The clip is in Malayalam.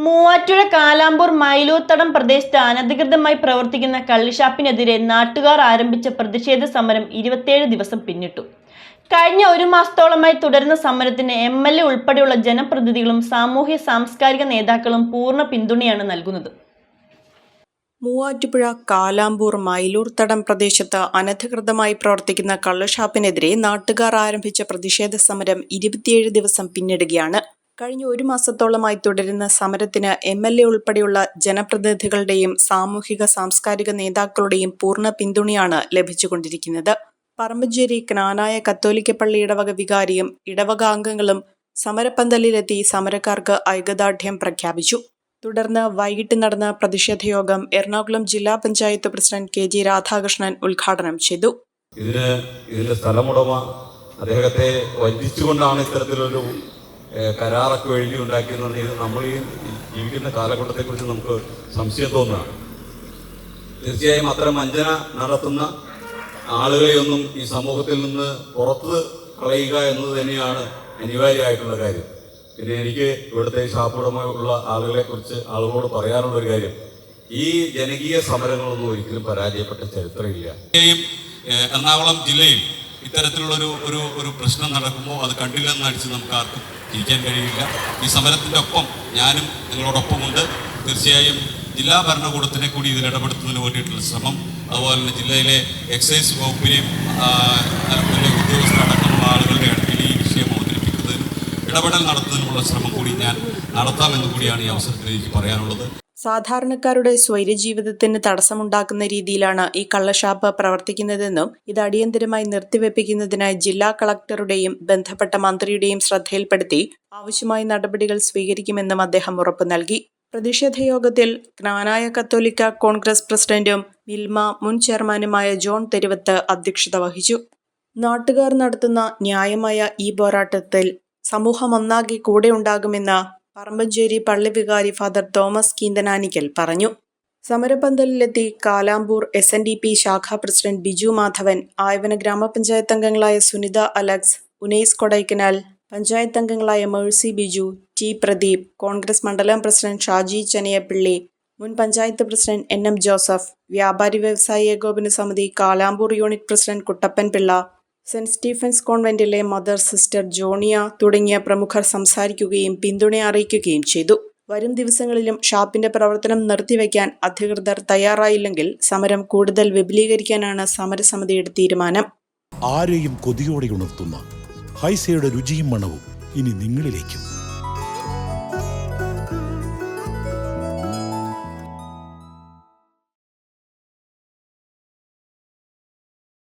മൂവാറ്റുപുഴ കാലാമ്പൂർ മൈലൂർത്തടം പ്രദേശത്ത് അനധികൃതമായി പ്രവർത്തിക്കുന്ന കള്ളുഷാപ്പിനെതിരെ നാട്ടുകാർ ആരംഭിച്ച പ്രതിഷേധ സമരം 27 ദിവസം പിന്നിട്ടു. കഴിഞ്ഞ ഒരു മാസത്തോളമായി തുടരുന്ന സമരത്തിന് MLA ഉൾപ്പെടെയുള്ള ജനപ്രതിനിധികളും സാമൂഹ്യ സാംസ്കാരിക നേതാക്കളും പൂർണ്ണ പിന്തുണയാണ് നൽകുന്നത്. മൂവാറ്റുപുഴ കാലാമ്പൂർ മൈലൂർത്തടം പ്രദേശത്ത് അനധികൃതമായി പ്രവർത്തിക്കുന്ന കള്ളുഷാപ്പിനെതിരെ നാട്ടുകാർ ആരംഭിച്ച പ്രതിഷേധ സമരം 27 ദിവസം പിന്നിടുകയാണ്. കഴിഞ്ഞ ഒരു മാസത്തോളമായി തുടരുന്ന സമരത്തിന് MLA ഉൾപ്പെടെയുള്ള ജനപ്രതിനിധികളുടെയും സാമൂഹിക സാംസ്കാരിക നേതാക്കളുടെയും പൂർണ്ണ പിന്തുണയാണ് ലഭിച്ചുകൊണ്ടിരിക്കുന്നത്. പറമ്പഞ്ചേരി ക്നാനായ കത്തോലിക്ക പള്ളി ഇടവക വികാരിയും ഇടവക അംഗങ്ങളും സമരപ്പന്തലിലെത്തി സമരക്കാർക്ക് ഐക്യദാർഢ്യം പ്രഖ്യാപിച്ചു. തുടർന്ന് വൈകിട്ട് നടന്ന പ്രതിഷേധ യോഗം എറണാകുളം ജില്ലാ പഞ്ചായത്ത് പ്രസിഡന്റ് KG രാധാകൃഷ്ണൻ ഉദ്ഘാടനം ചെയ്തു. ഇതിന്റെ സ്ഥലമുടമ അദ്ദേഹത്തെ വഞ്ചിച്ചുകൊണ്ടാണ് ഇത്തരത്തിലൊരു കരാറൊക്കെ എഴുതി ഉണ്ടാക്കിയെന്ന് നമ്മൾ ഈ ജീവിക്കുന്ന കാലഘട്ടത്തെക്കുറിച്ച് നമുക്ക് സംശയം തോന്നുകയാണ്. തീർച്ചയായും അത്തരം വഞ്ചന നടത്തുന്ന ആളുകളെയൊന്നും ഈ സമൂഹത്തിൽ നിന്ന് പുറത്ത് കളയുക എന്നത് തന്നെയാണ് അനിവാര്യമായിട്ടുള്ള കാര്യം. പിന്നെ എനിക്ക് ഇവിടുത്തെ ഷാപ്പുടമ ഉള്ള ആളുകളോട് പറയാനുള്ള ഒരു കാര്യം, ഈ ജനകീയ സമരങ്ങളൊന്നും ഒരിക്കലും പരാജയപ്പെട്ട ചരിത്രമില്ല. എറണാകുളം ജില്ലയിൽ ഇത്തരത്തിലുള്ളൊരു ഒരു പ്രശ്നം നടക്കുമ്പോൾ അത് കണ്ടില്ലെന്ന് അടിച്ച് നമുക്ക് ആർക്കും ഇരിക്കാൻ കഴിയില്ല. ഈ സമരത്തിൻ്റെ ഒപ്പം ഞാനും നിങ്ങളോടൊപ്പമുണ്ട്. തീർച്ചയായും ജില്ലാ ഭരണകൂടത്തിനെ കൂടി ഇതിൽ ഇടപെടുത്തുന്നതിന് വേണ്ടിയിട്ടുള്ള ശ്രമം, അതുപോലെ തന്നെ ജില്ലയിലെ എക്സൈസ് വകുപ്പിനെയും ഉദ്യോഗസ്ഥരടക്കമുള്ള ആളുകളുടെ അടുക്കൽ ഈ വിഷയം അവതരിപ്പിക്കുന്നതിനും ഇടപെടൽ നടത്തുന്നതിനുമുള്ള ശ്രമം കൂടി ഞാൻ നടത്താമെന്ന് കൂടിയാണ് ഈ അവസരത്തിൽ എനിക്ക് പറയാനുള്ളത്. സാധാരണക്കാരുടെ സ്വൈര്യജീവിതത്തിന് തടസ്സമുണ്ടാക്കുന്ന രീതിയിലാണ് ഈ കള്ളഷാപ്പ് പ്രവർത്തിക്കുന്നതെന്നും ഇത് അടിയന്തരമായി നിർത്തിവെപ്പിക്കുന്നതിനായി ജില്ലാ കളക്ടറുടെയും ബന്ധപ്പെട്ട മന്ത്രിയുടെയും ശ്രദ്ധയിൽപ്പെടുത്തി ആവശ്യമായ നടപടികൾ സ്വീകരിക്കുമെന്നും അദ്ദേഹം ഉറപ്പു നൽകി. പ്രതിഷേധ യോഗത്തിൽ ക്നാനായ കത്തോലിക്ക കോൺഗ്രസ് പ്രസിഡന്റും മിൽമ മുൻ ചെയർമാനുമായ ജോൺ തെരുവത്ത് അധ്യക്ഷത വഹിച്ചു. നാട്ടുകാർ നടത്തുന്ന ന്യായമായ ഈ പോരാട്ടത്തിൽ സമൂഹം ഒന്നാകെ കൂടെ ഉണ്ടാകുമെന്ന് പറമ്പഞ്ചേരി പള്ളി വികാരി ഫാദർ തോമസ് കീന്തനാനിക്കൽ പറഞ്ഞു. സമരപന്തലിലെത്തി കാലാമ്പൂർ SNDP ശാഖാ പ്രസിഡന്റ് ബിജു മാധവൻ, ആയവന ഗ്രാമപഞ്ചായത്ത് അംഗങ്ങളായ സുനിത അലക്സ്, ഉനൈസ് കൊടൈക്കനാൽ, പഞ്ചായത്ത് അംഗങ്ങളായ മേഴ്സി ബിജു, T പ്രദീപ്, കോൺഗ്രസ് മണ്ഡലം പ്രസിഡന്റ് ഷാജി ചനിയപ്പിള്ളി, മുൻ പഞ്ചായത്ത് പ്രസിഡന്റ് NM ജോസഫ്, വ്യാപാരി വ്യവസായി ഏകോപന സമിതി Kalampur unit president Kuttappan Pillai, Saint Stephen's കോൺവെന്റിലെ മദർ സിസ്റ്റർ ജോണിയ തുടങ്ങിയ പ്രമുഖർ സംസാരിക്കുകയും പിന്തുണ അറിയിക്കുകയും ചെയ്തു. വരും ദിവസങ്ങളിലും ഷാപ്പിന്റെ പ്രവർത്തനം നിർത്തിവെക്കാൻ അധികൃതർ തയ്യാറായില്ലെങ്കിൽ സമരം കൂടുതൽ വിപുലീകരിക്കാനാണ് സമരസമിതിയുടെ തീരുമാനം. ആരെയും കൊതിയോടെ ഉണർത്തുന്ന ഹൈസയുടെ രുചിയും മണവും ഇനി നിങ്ങളിലേക്കും.